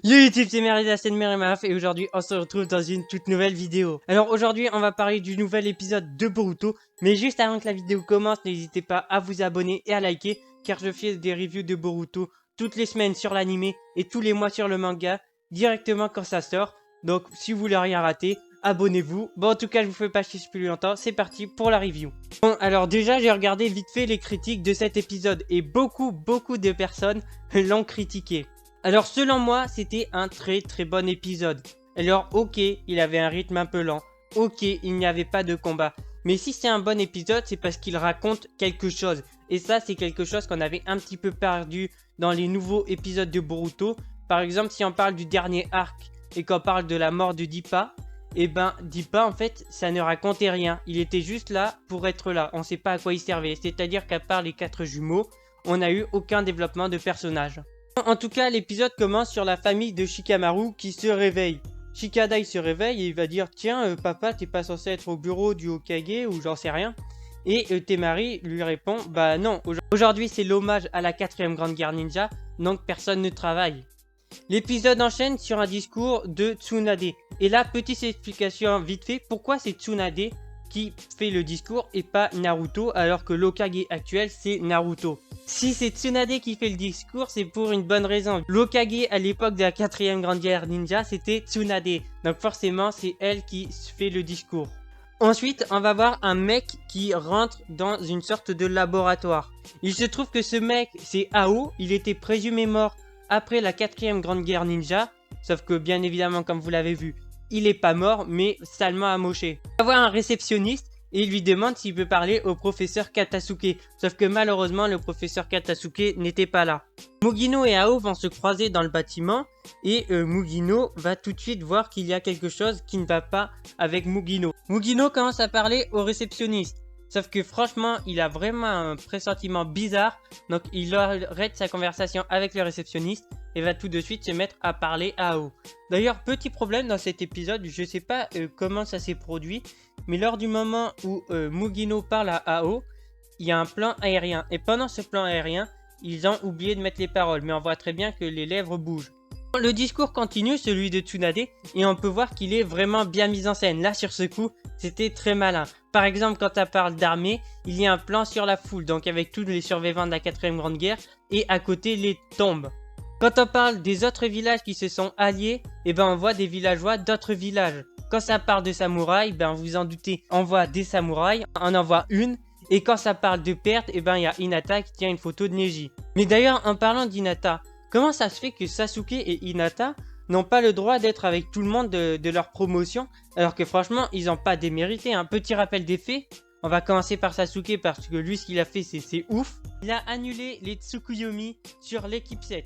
Yo YouTube, c'est Merida, c'est Merimaf et aujourd'hui on se retrouve dans une toute nouvelle vidéo. Alors aujourd'hui on va parler du nouvel épisode de Boruto, mais juste avant que la vidéo commence, n'hésitez pas à vous abonner et à liker car je fais des reviews de Boruto toutes les semaines sur l'anime et tous les mois sur le manga directement quand ça sort. Donc si vous voulez rien rater, abonnez-vous. Bon en tout cas je vous fais pas chier plus longtemps, c'est parti pour la review. Bon alors déjà j'ai regardé vite fait les critiques de cet épisode et beaucoup de personnes l'ont critiqué. Alors selon moi, c'était un très bon épisode. Alors ok, il avait un rythme un peu lent. Ok, il n'y avait pas de combat. Mais si c'est un bon épisode, c'est parce qu'il raconte quelque chose. Et ça, c'est quelque chose qu'on avait un petit peu perdu dans les nouveaux épisodes de Boruto. Par exemple, si on parle du dernier arc et qu'on parle de la mort de Dippa, et ben Dippa en fait, ça ne racontait rien. Il était juste là pour être là. On ne sait pas à quoi il servait. C'est-à-dire qu'à part les 4 jumeaux, on n'a eu aucun développement de personnage. En tout cas, l'épisode commence sur la famille de Shikamaru qui se réveille. Shikadai se réveille et il va dire tiens papa t'es pas censé être au bureau du Hokage ou j'en sais rien. Et Temari lui répond bah non, aujourd'hui c'est l'hommage à la 4ème grande guerre ninja, donc personne ne travaille. L'épisode enchaîne sur un discours de Tsunade. Et là, petite explication vite fait, pourquoi c'est Tsunade qui fait le discours et pas Naruto alors que l'Hokage actuel c'est Naruto. Si c'est Tsunade qui fait le discours, c'est pour une bonne raison. L'Hokage à l'époque de la 4ème grande guerre ninja, c'était Tsunade. Donc forcément, c'est elle qui fait le discours. Ensuite, on va voir un mec qui rentre dans une sorte de laboratoire. Il se trouve que ce mec, c'est Ao, il était présumé mort après la 4ème grande guerre ninja. Sauf que bien évidemment, comme vous l'avez vu, il est pas mort, mais salement amoché. On va voir un réceptionniste et il lui demande s'il peut parler au professeur Katasuke. Sauf que malheureusement, le professeur Katasuke n'était pas là. Mugino et Ao vont se croiser dans le bâtiment et Mugino va tout de suite voir qu'il y a quelque chose qui ne va pas avec Mugino. Mugino commence à parler au réceptionniste. Sauf que franchement, il a vraiment un pressentiment bizarre. Donc il arrête sa conversation avec le réceptionniste et va tout de suite se mettre à parler à Ao. D'ailleurs, petit problème dans cet épisode, je sais pas comment ça s'est produit, mais lors du moment où Mugino parle à Ao, il y a un plan aérien. Et pendant ce plan aérien, ils ont oublié de mettre les paroles, mais on voit très bien que les lèvres bougent. Le discours continue, celui de Tsunade, et on peut voir qu'il est vraiment bien mis en scène. Là, sur ce coup, c'était très malin. Par exemple, quand on parle d'armée, il y a un plan sur la foule, donc avec tous les survivants de la 4ème grande guerre, et à côté les tombes. Quand on parle des autres villages qui se sont alliés, et ben on voit des villageois d'autres villages. Quand ça parle de samouraïs, ben vous en doutez, on voit des samouraïs, on en voit une. Et quand ça parle de perte, et ben il y a Hinata qui tient une photo de Neji. Mais d'ailleurs, en parlant d'Hinata, comment ça se fait que Sasuke et Hinata n'ont pas le droit d'être avec tout le monde de leur promotion, alors que franchement, ils n'ont pas démérité. Un petit rappel des faits, on va commencer par Sasuke parce que lui, ce qu'il a fait, c'est ouf. Il a annulé les Tsukuyomi sur l'équipe 7.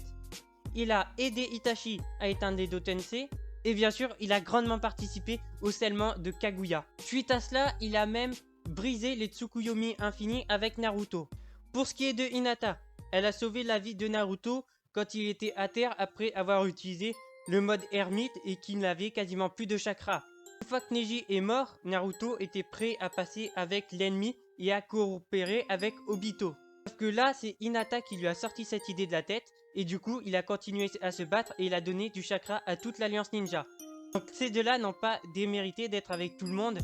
Il a aidé Itachi à éteindre les Dotensei. Et bien sûr, il a grandement participé au scellement de Kaguya. Suite à cela, il a même brisé les Tsukuyomi infinis avec Naruto. Pour ce qui est de Hinata, elle a sauvé la vie de Naruto quand il était à terre après avoir utilisé le mode ermite et qu'il n'avait quasiment plus de chakra. Une fois que Neji est mort, Naruto était prêt à passer avec l'ennemi et à coopérer avec Obito. Sauf que là, c'est Hinata qui lui a sorti cette idée de la tête et du coup, il a continué à se battre et il a donné du chakra à toute l'Alliance Ninja. Donc ces deux-là n'ont pas démérité d'être avec tout le monde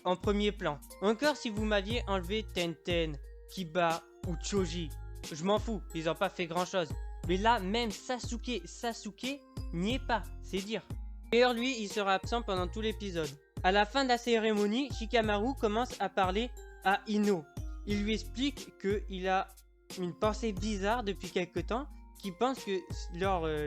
en premier plan. Encore si vous m'aviez enlevé Tenten, Kiba ou Choji, je m'en fous, ils n'ont pas fait grand-chose. Mais là, même Sasuke n'y est pas, c'est dire. D'ailleurs, lui, il sera absent pendant tout l'épisode. À la fin de la cérémonie, Shikamaru commence à parler à Ino. Il lui explique qu'il a une pensée bizarre depuis quelque temps, qui pense que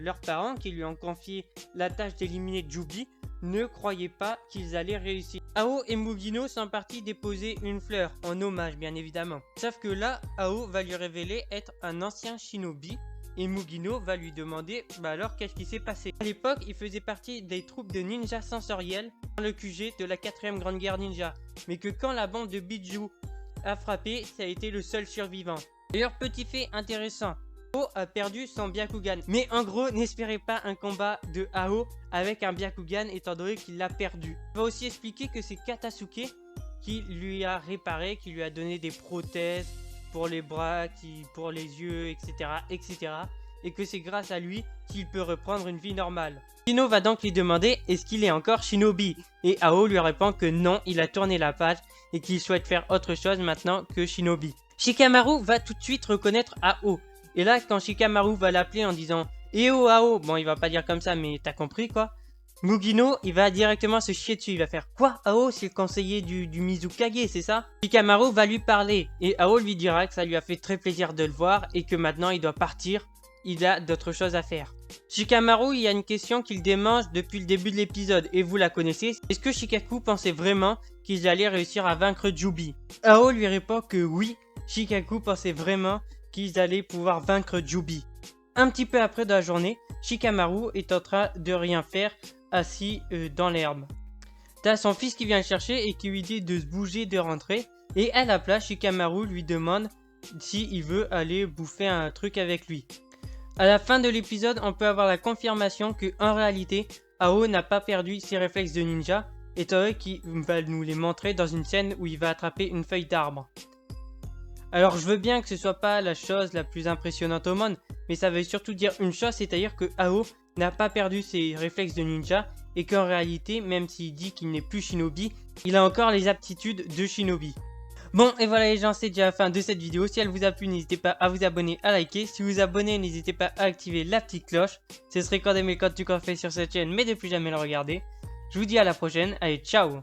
leurs parents, qui lui ont confié la tâche d'éliminer Jubi, ne croyaient pas qu'ils allaient réussir. Ao et Mugino sont partis déposer une fleur, en hommage bien évidemment. Sauf que là, Ao va lui révéler être un ancien shinobi, et Mugino va lui demander alors qu'est-ce qui s'est passé. À l'époque, il faisait partie des troupes de ninjas sensoriels dans le QG de la 4ème grande guerre ninja, mais que quand la bande de Biju a frappé, ça a été le seul survivant. D'ailleurs, petit fait intéressant, Ao a perdu son Byakugan. Mais en gros, n'espérez pas un combat de Ao avec un Byakugan étant donné qu'il l'a perdu. On va aussi expliquer que c'est Katasuke qui lui a réparé, qui lui a donné des prothèses pour les bras, pour les yeux, etc. Et que c'est grâce à lui s'il peut reprendre une vie normale. Shino va donc lui demander est-ce qu'il est encore Shinobi, et Ao lui répond que non, il a tourné la page et qu'il souhaite faire autre chose maintenant que Shinobi. Shikamaru va tout de suite reconnaître Ao, et là quand Shikamaru va l'appeler en disant eh oh Ao, bon il va pas dire comme ça mais t'as compris quoi, Mugino, il va directement se chier dessus, il va faire quoi? Ao, c'est le conseiller du Mizukage, c'est ça? Shikamaru va lui parler, et Ao lui dira que ça lui a fait très plaisir de le voir, et que maintenant il doit partir, il a d'autres choses à faire. Shikamaru, il y a une question qu'il démange depuis le début de l'épisode, et vous la connaissez. Est-ce que Shikaku pensait vraiment qu'ils allaient réussir à vaincre Jubi? Ao lui répond que oui, Shikaku pensait vraiment qu'ils allaient pouvoir vaincre Jubi. Un petit peu après dans la journée, Shikamaru est en train de rien faire, assis dans l'herbe. T'as son fils qui vient le chercher et qui lui dit de se bouger, de rentrer. Et à la place, Shikamaru lui demande s'il veut aller bouffer un truc avec lui. À la fin de l'épisode, on peut avoir la confirmation que en réalité, Ao n'a pas perdu ses réflexes de ninja, étant donné qu'il va nous les montrer dans une scène où il va attraper une feuille d'arbre. Alors je veux bien que ce soit pas la chose la plus impressionnante au monde, mais ça veut surtout dire une chose, c'est-à-dire que Ao n'a pas perdu ses réflexes de ninja et qu'en réalité, même s'il dit qu'il n'est plus Shinobi, il a encore les aptitudes de Shinobi. Bon et voilà les gens, c'est déjà la fin de cette vidéo. Si elle vous a plu, n'hésitez pas à vous abonner, à liker. Si vous vous abonnez, n'hésitez pas à activer la petite cloche. Ce serait quand même mes codes du fait sur cette chaîne, mais de plus jamais le regarder. Je vous dis à la prochaine, allez ciao!